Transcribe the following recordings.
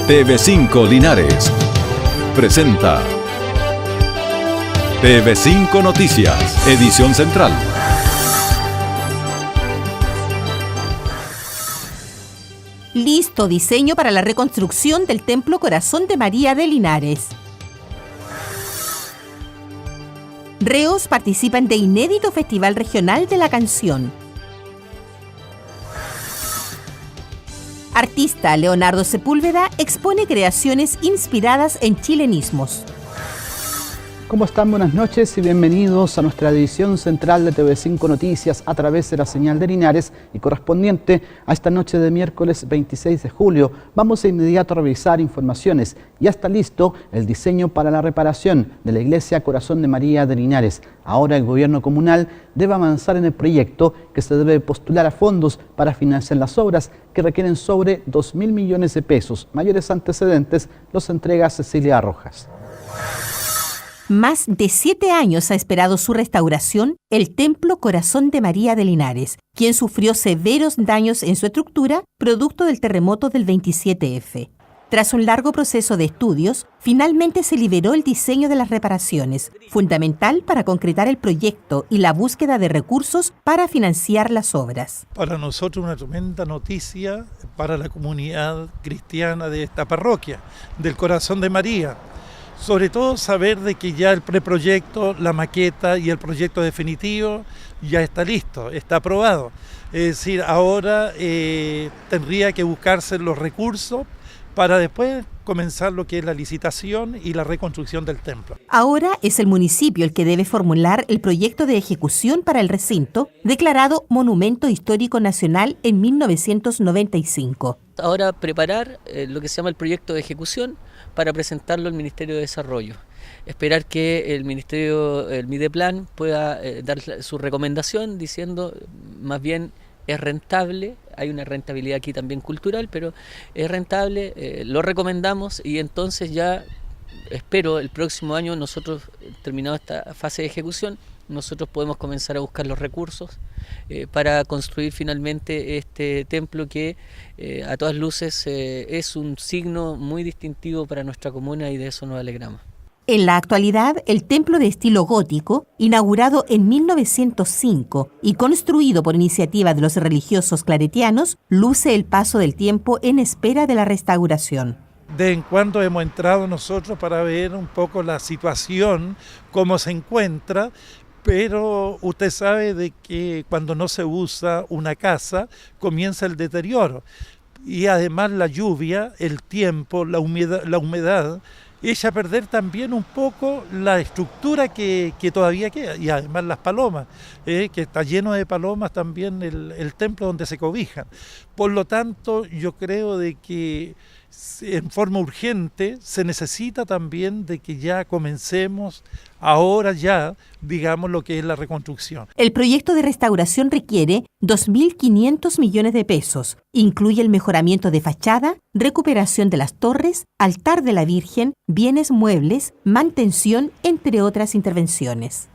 TV5 Linares presenta TV5 Noticias, edición central. Listo diseño para la reconstrucción del Templo Corazón de María de Linares. Reos participan de inédito Festival Regional de la Canción. Artista Leonardo Sepúlveda expone creaciones inspiradas en chilenismos. ¿Cómo están? Buenas noches y bienvenidos a nuestra edición central de TV5 Noticias a través de la señal de Linares y correspondiente a esta noche de miércoles 26 de julio. Vamos de inmediato a revisar informaciones. Ya está listo el diseño para la reparación de la Iglesia Corazón de María de Linares. Ahora el gobierno comunal debe avanzar en el proyecto que se debe postular a fondos para financiar las obras que requieren sobre 2.000 millones de pesos. Mayores antecedentes los entrega Cecilia Rojas. Más de 7 años ha esperado su restauración el Templo Corazón de María de Linares, quien sufrió severos daños en su estructura producto del terremoto del 27F. Tras un largo proceso de estudios, finalmente se liberó el diseño de las reparaciones, fundamental para concretar el proyecto y la búsqueda de recursos para financiar las obras. Para nosotros una tremenda noticia para la comunidad cristiana de esta parroquia, del Corazón de María. Sobre todo saber de que ya el preproyecto, la maqueta y el proyecto definitivo ya está listo, está aprobado. Es decir, ahora tendría que buscarse los recursos para después comenzar lo que es la licitación y la reconstrucción del templo. Ahora es el municipio el que debe formular el proyecto de ejecución para el recinto, declarado Monumento Histórico Nacional en 1995. Ahora preparar lo que se llama el proyecto de ejecución para presentarlo al Ministerio de Desarrollo. Esperar que el Ministerio, el Mideplan, pueda dar su recomendación diciendo más bien es rentable, hay una rentabilidad aquí también cultural, pero es rentable, lo recomendamos y entonces ya espero el próximo año nosotros, terminado esta fase de ejecución, nosotros podemos comenzar a buscar los recursos para construir finalmente este templo que a todas luces es un signo muy distintivo para nuestra comuna y de eso nos alegramos. En la actualidad, el templo de estilo gótico, inaugurado en 1905 y construido por iniciativa de los religiosos claretianos, luce el paso del tiempo en espera de la restauración. De vez en cuando hemos entrado nosotros para ver un poco la situación, cómo se encuentra, pero usted sabe de que cuando no se usa una casa comienza el deterioro y además la lluvia, el tiempo, la humedad echa a perder también un poco la estructura que todavía queda y además las palomas, que está lleno de palomas también el templo donde se cobijan. Por lo tanto, yo creo de que en forma urgente se necesita también de que ya comencemos ahora ya, digamos, lo que es la reconstrucción. El proyecto de restauración requiere 2.500 millones de pesos. Incluye el mejoramiento de fachada, recuperación de las torres, altar de la Virgen, bienes muebles, mantención, entre otras intervenciones.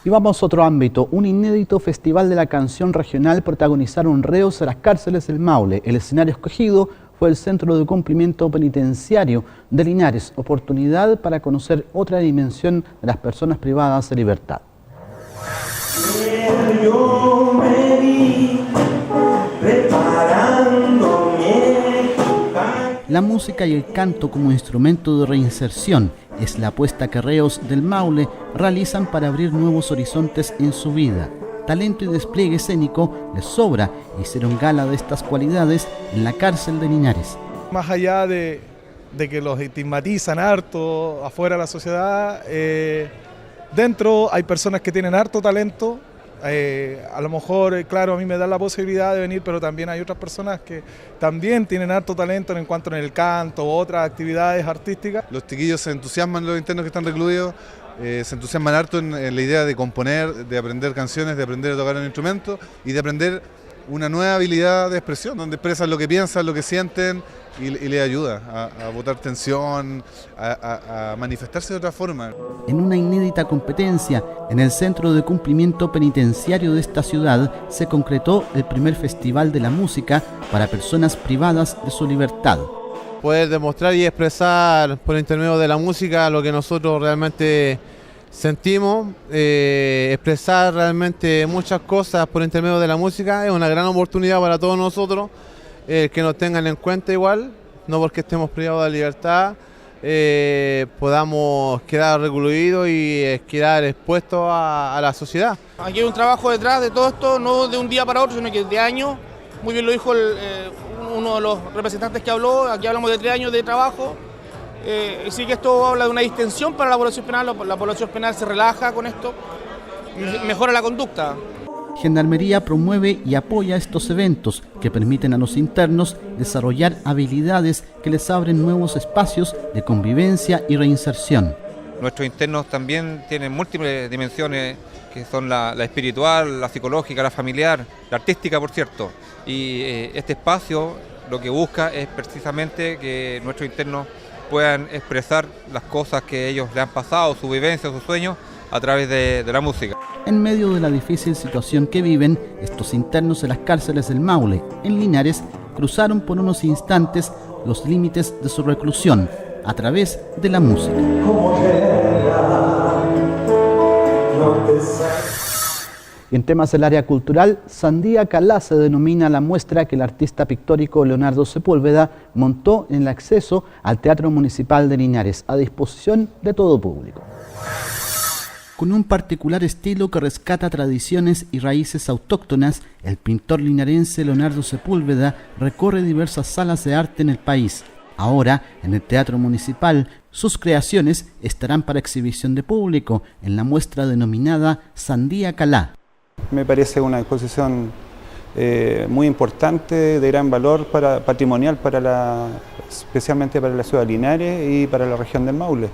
Y vamos a otro ámbito. Un inédito Festival de la Canción Regional protagonizaron reos de las cárceles del Maule. El escenario escogido fue el Centro de Cumplimiento Penitenciario de Linares, oportunidad para conocer otra dimensión de las personas privadas de libertad. La música y el canto como instrumento de reinserción es la apuesta que reos del Maule realizan para abrir nuevos horizontes en su vida. Talento y despliegue escénico les sobra y hicieron gala de estas cualidades en la cárcel de Linares. Más allá de que los estigmatizan harto afuera de la sociedad, dentro hay personas que tienen harto talento. A lo mejor, claro, a mí me da la posibilidad de venir, pero también hay otras personas que también tienen harto talento en cuanto en el canto u otras actividades artísticas. Los chiquillos se entusiasman, los internos que están recluidos, se entusiasman harto en la idea de componer, de aprender canciones, de aprender a tocar un instrumento y de aprender una nueva habilidad de expresión, donde expresan lo que piensan, lo que sienten y les ayuda a botar tensión, a manifestarse de otra forma. En una inédita competencia, en el Centro de Cumplimiento Penitenciario de esta ciudad, se concretó el primer Festival de la Música para personas privadas de su libertad. Poder demostrar y expresar por intermedio de la música lo que nosotros realmente sentimos, expresar realmente muchas cosas por intermedio de la música es una gran oportunidad para todos nosotros, que nos tengan en cuenta igual, no porque estemos privados de libertad, podamos quedar recluidos y quedar expuestos a la sociedad. Aquí hay un trabajo detrás de todo esto, no de un día para otro, sino que de años. Muy bien lo dijo uno de los representantes que habló, aquí hablamos de 3 años de trabajo. Sí que esto habla de una distensión para la población penal, la población penal se relaja con esto, mejora la conducta. Gendarmería promueve y apoya estos eventos que permiten a los internos desarrollar habilidades que les abren nuevos espacios de convivencia y reinserción. Nuestros internos también tienen múltiples dimensiones, que son la espiritual, la psicológica, la familiar, la artística, por cierto. Y este espacio lo que busca es precisamente que nuestros internos puedan expresar las cosas que ellos le han pasado, su vivencia, sus sueños, a través de la música. En medio de la difícil situación que viven, estos internos de las cárceles del Maule, en Linares, cruzaron por unos instantes los límites de su reclusión a través de la música. Y en temas del área cultural, Sandía Calá se denomina la muestra que el artista pictórico Leonardo Sepúlveda montó en el acceso al Teatro Municipal de Linares, a disposición de todo público. Con un particular estilo que rescata tradiciones y raíces autóctonas, el pintor linarense Leonardo Sepúlveda recorre diversas salas de arte en el país. Ahora, en el Teatro Municipal, sus creaciones estarán para exhibición de público en la muestra denominada Sandía Calá. Me parece una exposición muy importante, de gran valor patrimonial, especialmente para la ciudad de Linares y para la región del Maule.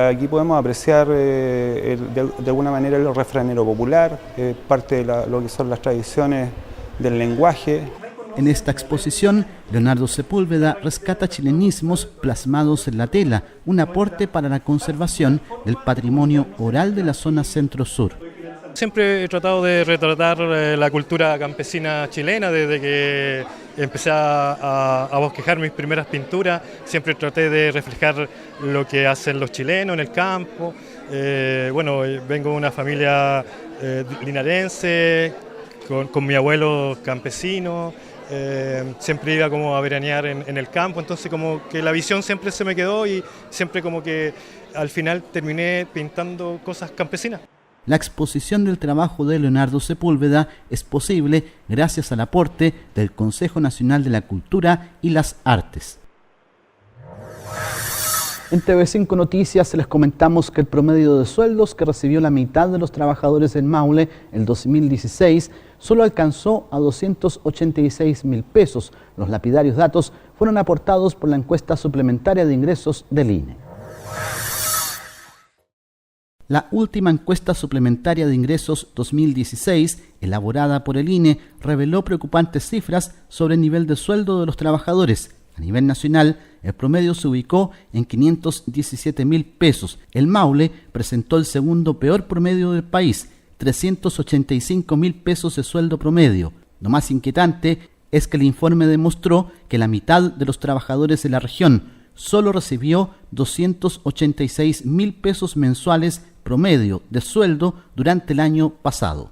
Aquí podemos apreciar de alguna manera el refranero popular, parte de lo que son las tradiciones del lenguaje. En esta exposición, Leonardo Sepúlveda rescata chilenismos plasmados en la tela, un aporte para la conservación del patrimonio oral de la zona centro-sur. Siempre he tratado de retratar la cultura campesina chilena desde que empecé a bosquejar mis primeras pinturas. Siempre traté de reflejar lo que hacen los chilenos en el campo. Vengo de una familia linarense, con mi abuelo campesino. Siempre iba como a veranear en el campo, entonces como que la visión siempre se me quedó y siempre como que al final terminé pintando cosas campesinas. La exposición del trabajo de Leonardo Sepúlveda es posible gracias al aporte del Consejo Nacional de la Cultura y las Artes. En TV5 Noticias les comentamos que el promedio de sueldos que recibió la mitad de los trabajadores del Maule el 2016 solo alcanzó a 286.000 pesos. Los lapidarios datos fueron aportados por la encuesta suplementaria de ingresos del INE. La última encuesta suplementaria de ingresos 2016, elaborada por el INE, reveló preocupantes cifras sobre el nivel de sueldo de los trabajadores. A nivel nacional, el promedio se ubicó en 517.000 pesos. El Maule presentó el segundo peor promedio del país, 385.000 pesos de sueldo promedio. Lo más inquietante es que el informe demostró que la mitad de los trabajadores de la región solo recibió 286.000 pesos mensuales promedio de sueldo durante el año pasado.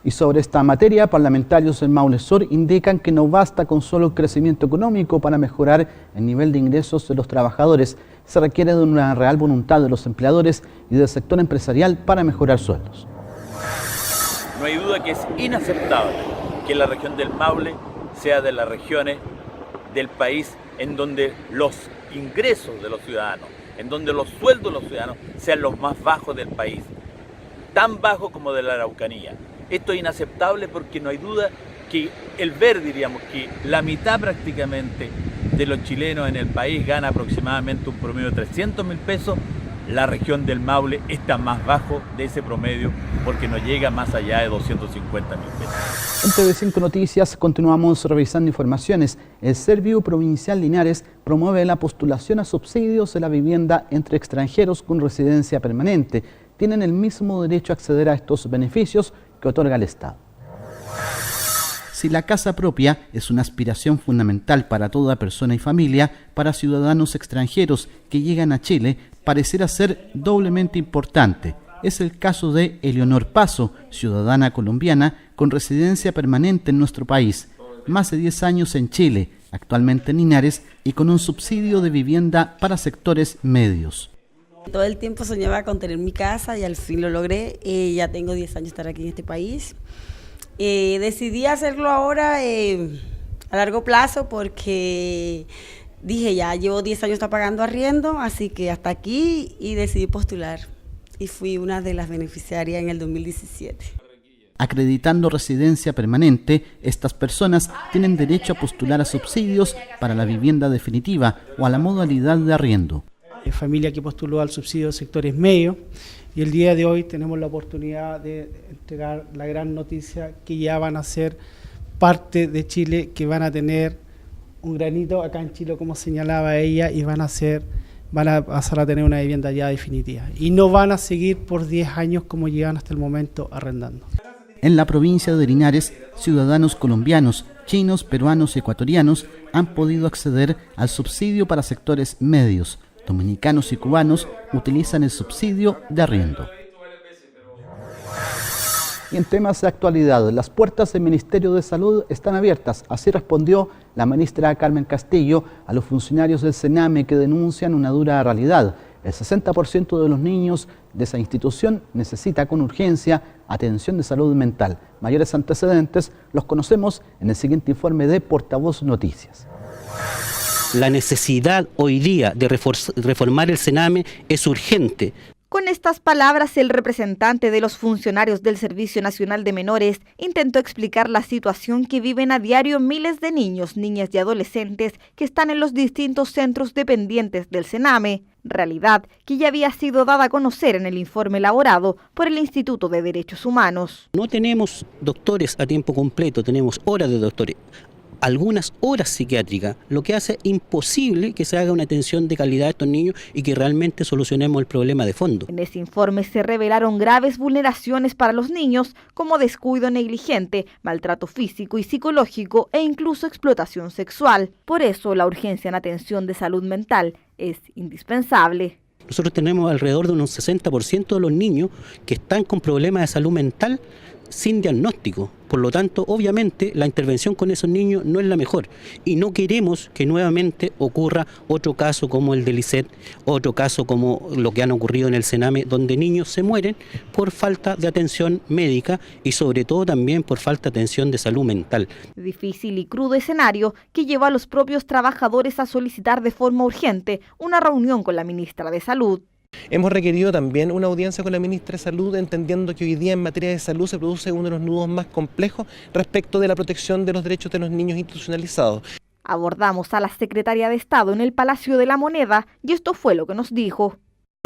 Y sobre esta materia, parlamentarios del Maule Sur indican que no basta con solo el crecimiento económico para mejorar el nivel de ingresos de los trabajadores. Se requiere de una real voluntad de los empleadores y del sector empresarial para mejorar sueldos. No hay duda que es inaceptable que la región del Maule sea de las regiones del país en donde los ingresos de los ciudadanos, en donde los sueldos de los ciudadanos sean los más bajos del país, tan bajos como de la Araucanía. Esto es inaceptable porque no hay duda que diríamos que la mitad prácticamente de los chilenos en el país gana aproximadamente un promedio de 300.000 pesos, la región del Maule está más bajo de ese promedio porque no llega más allá de 250.000 pesos. En TV5 Noticias continuamos revisando informaciones. El Serviu Provincial Linares promueve la postulación a subsidios de la vivienda entre extranjeros con residencia permanente. Tienen el mismo derecho a acceder a estos beneficios que otorga el Estado. Si la casa propia es una aspiración fundamental para toda persona y familia, para ciudadanos extranjeros que llegan a Chile, parecerá ser doblemente importante. Es el caso de Eleonor Paso, ciudadana colombiana con residencia permanente en nuestro país, más de 10 años en Chile, actualmente en Linares y con un subsidio de vivienda para sectores medios. Todo el tiempo soñaba con tener mi casa y al fin lo logré. Ya tengo 10 años de estar aquí en este país. Decidí hacerlo ahora a largo plazo porque dije ya llevo 10 años pagando arriendo, así que hasta aquí, y decidí postular y fui una de las beneficiarias en el 2017. Acreditando residencia permanente, estas personas tienen derecho a postular a subsidios para la vivienda definitiva o a la modalidad de arriendo. Familia que postuló al subsidio de sectores medios, y el día de hoy tenemos la oportunidad de entregar la gran noticia que ya van a ser parte de Chile, que van a tener un granito acá en Chile, como señalaba ella, y van a pasar a tener una vivienda ya definitiva. Y no van a seguir por 10 años como llevan hasta el momento arrendando. En la provincia de Linares, ciudadanos colombianos, chinos, peruanos y ecuatorianos han podido acceder al subsidio para sectores medios. Dominicanos y cubanos utilizan el subsidio de arriendo. Y en temas de actualidad, las puertas del Ministerio de Salud están abiertas. Así respondió la ministra Carmen Castillo a los funcionarios del Sename que denuncian una dura realidad. El 60% de los niños de esa institución necesita con urgencia atención de salud mental. Mayores antecedentes los conocemos en el siguiente informe de Portavoz Noticias. La necesidad hoy día de reformar el Sename es urgente. Con estas palabras, el representante de los funcionarios del Servicio Nacional de Menores intentó explicar la situación que viven a diario miles de niños, niñas y adolescentes que están en los distintos centros dependientes del Sename, realidad que ya había sido dada a conocer en el informe elaborado por el Instituto de Derechos Humanos. No tenemos doctores a tiempo completo, tenemos horas de doctores, algunas horas psiquiátricas, lo que hace imposible que se haga una atención de calidad a estos niños y que realmente solucionemos el problema de fondo. En ese informe se revelaron graves vulneraciones para los niños, como descuido negligente, maltrato físico y psicológico e incluso explotación sexual. Por eso, la urgencia en atención de salud mental es indispensable. Nosotros tenemos alrededor de un 60% de los niños que están con problemas de salud mental sin diagnóstico. Por lo tanto, obviamente, la intervención con esos niños no es la mejor y no queremos que nuevamente ocurra otro caso como el de Lisset, otro caso como lo que han ocurrido en el Sename, donde niños se mueren por falta de atención médica y sobre todo también por falta de atención de salud mental. Difícil y crudo escenario que lleva a los propios trabajadores a solicitar de forma urgente una reunión con la ministra de Salud. Hemos requerido también una audiencia con la ministra de Salud, entendiendo que hoy día en materia de salud se produce uno de los nudos más complejos respecto de la protección de los derechos de los niños institucionalizados. Abordamos a la secretaria de Estado en el Palacio de la Moneda y esto fue lo que nos dijo.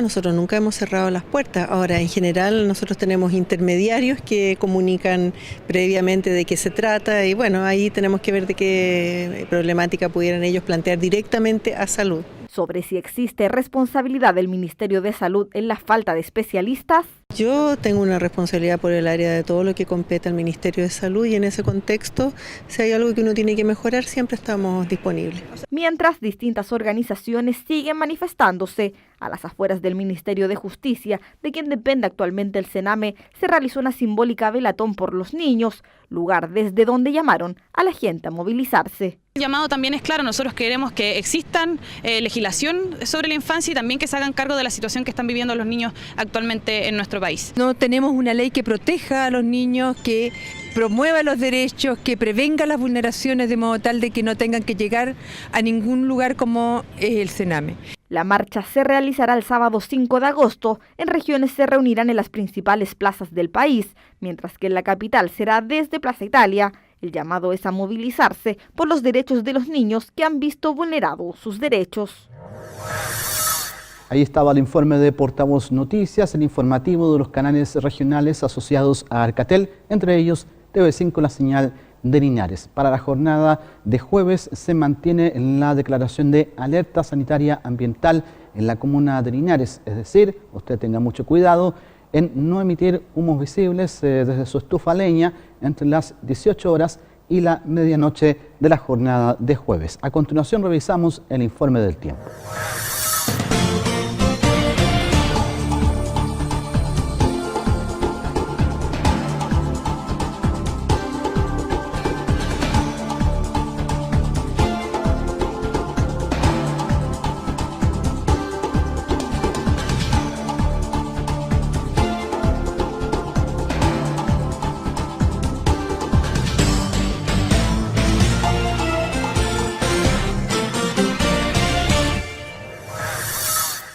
Nosotros nunca hemos cerrado las puertas. Ahora, en general, nosotros tenemos intermediarios que comunican previamente de qué se trata y bueno, ahí tenemos que ver de qué problemática pudieran ellos plantear directamente a Salud. Sobre si existe responsabilidad del Ministerio de Salud en la falta de especialistas. Yo tengo una responsabilidad por el área de todo lo que compete al Ministerio de Salud y en ese contexto, si hay algo que uno tiene que mejorar, siempre estamos disponibles. Mientras distintas organizaciones siguen manifestándose, a las afueras del Ministerio de Justicia, de quien depende actualmente el Sename, se realizó una simbólica velatón por los niños, lugar desde donde llamaron a la gente a movilizarse. El llamado también es claro, nosotros queremos que existan legislación sobre la infancia y también que se hagan cargo de la situación que están viviendo los niños actualmente en nuestro país. No tenemos una ley que proteja a los niños, que promueva los derechos, que prevenga las vulneraciones de modo tal de que no tengan que llegar a ningún lugar como es el Sename. La marcha se realizará el sábado 5 de agosto. En regiones se reunirán en las principales plazas del país, mientras que en la capital será desde Plaza Italia. El llamado es a movilizarse por los derechos de los niños que han visto vulnerados sus derechos. Ahí estaba el informe de Portavoz Noticias, el informativo de los canales regionales asociados a Arcatel, entre ellos TV5, la señal de Linares. Para la jornada de jueves se mantiene la declaración de alerta sanitaria ambiental en la comuna de Linares, es decir, usted tenga mucho cuidado en no emitir humos visibles desde su estufa a leña entre las 18 horas y la medianoche de la jornada de jueves. A continuación revisamos el informe del tiempo.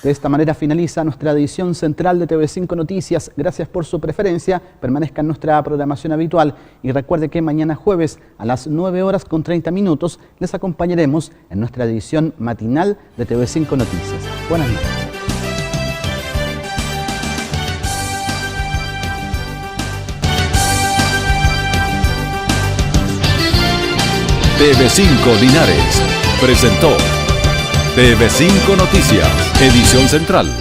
De esta manera finaliza nuestra edición central de TV5 Noticias. Gracias por su preferencia. Permanezca en nuestra programación habitual y recuerde que mañana jueves a las 9:30 les acompañaremos en nuestra edición matinal de TV5 Noticias. Buenas noches. TV5 Linares presentó TV5 Noticias, edición central.